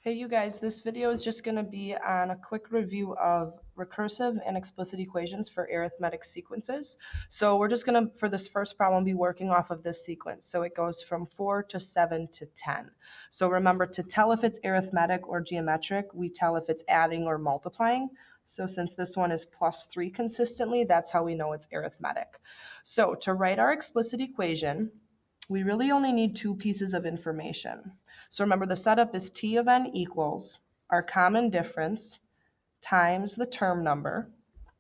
Hey you guys, this video is just going to be on a quick review of recursive and explicit equations for arithmetic sequences. So we're just going to, for this first problem, be working off of this sequence. So it goes from 4 to 7 to 10. So remember, to tell if it's arithmetic or geometric, we tell if it's adding or multiplying. So since this one is plus 3 consistently, that's how we know it's arithmetic. So to write our explicit equation, we really only need two pieces of information. So remember, the setup is T of n equals our common difference times the term number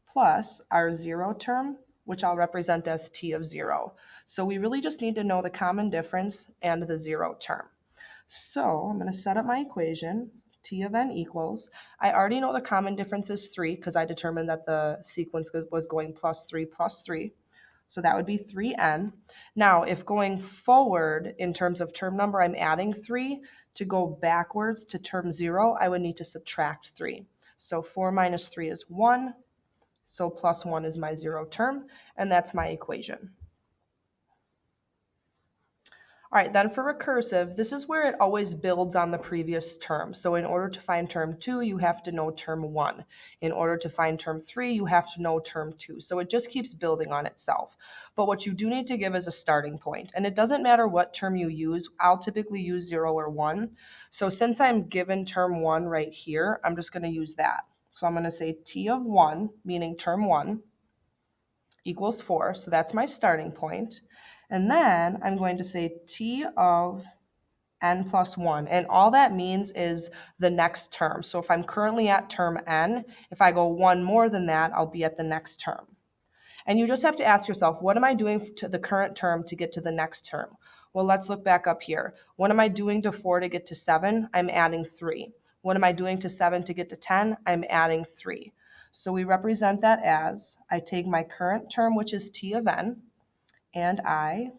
plus our zero term, which I'll represent as T of 0. So we really just need to know the common difference and the zero term. So I'm going to set up my equation. T of n equals, I already know the common difference is 3 because I determined that the sequence was going plus 3 plus 3. So that would be 3n. Now, if going forward in terms of term number, I'm adding 3, to go backwards to term 0, I would need to subtract 3. So 4 minus 3 is 1. So plus 1 is my zero term, and that's my equation. All right, then for recursive, this is where it always builds on the previous term. So in order to find term 2, you have to know term 1. In order to find term 3, you have to know term 2. So it just keeps building on itself. But what you do need to give is a starting point. And it doesn't matter what term you use. I'll typically use 0 or 1. So since I'm given term 1 right here, I'm just going to use that. So I'm going to say T of 1, meaning term 1, equals 4. So that's my starting point. And then I'm going to say T of n plus 1. And all that means is the next term. So if I'm currently at term n, if I go one more than that, I'll be at the next term. And you just have to ask yourself, what am I doing to the current term to get to the next term? Well, let's look back up here. What am I doing to 4 to get to 7? I'm adding 3. What am I doing to 7 to get to 10? I'm adding 3. So we represent that as, I take my current term, which is T of n, and I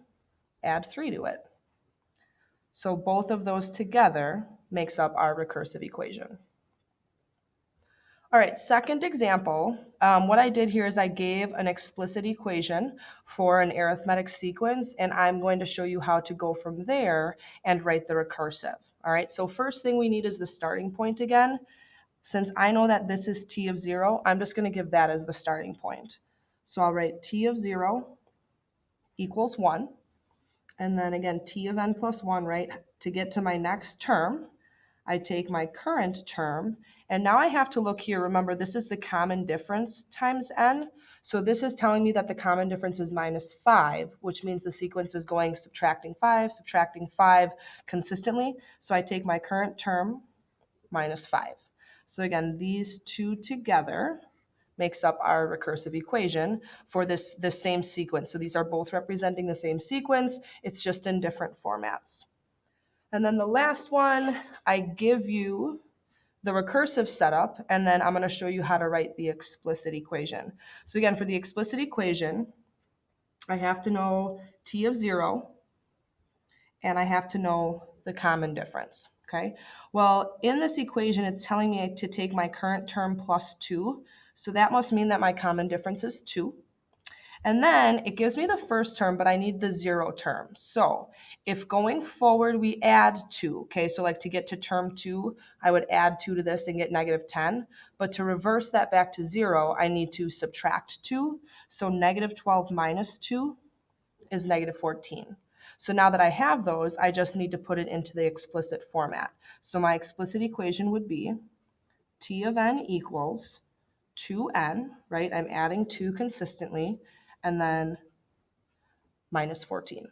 add 3 to it. So both of those together makes up our recursive equation. All right, second example, what I did here is I gave an explicit equation for an arithmetic sequence, and I'm going to show you how to go from there and write the recursive. All right, so first thing we need is the starting point again. Since I know that this is T of 0, I'm just going to give that as the starting point. So I'll write T of 0 equals 1. And then again, T of n plus 1, right? To get to my next term, I take my current term, and now I have to look here. Remember, this is the common difference times n. So this is telling me that the common difference is minus 5, which means the sequence is going subtracting 5 consistently. So I take my current term minus 5. So again, these two together makes up our recursive equation for this same sequence. So these are both representing the same sequence. It's just in different formats. And then the last one, I give you the recursive setup, and then I'm going to show you how to write the explicit equation. So again, for the explicit equation, I have to know T of 0, and I have to know the common difference. Okay, well, in this equation, it's telling me to take my current term plus 2. So that must mean that my common difference is 2. And then it gives me the first term, but I need the zero term. So if going forward we add 2, okay, so like to get to term 2, I would add 2 to this and get negative 10. But to reverse that back to 0, I need to subtract 2. So negative 12 minus 2 is negative 14. So now that I have those, I just need to put it into the explicit format. So my explicit equation would be T of n equals 2n, right? I'm adding 2 consistently, and then minus 14.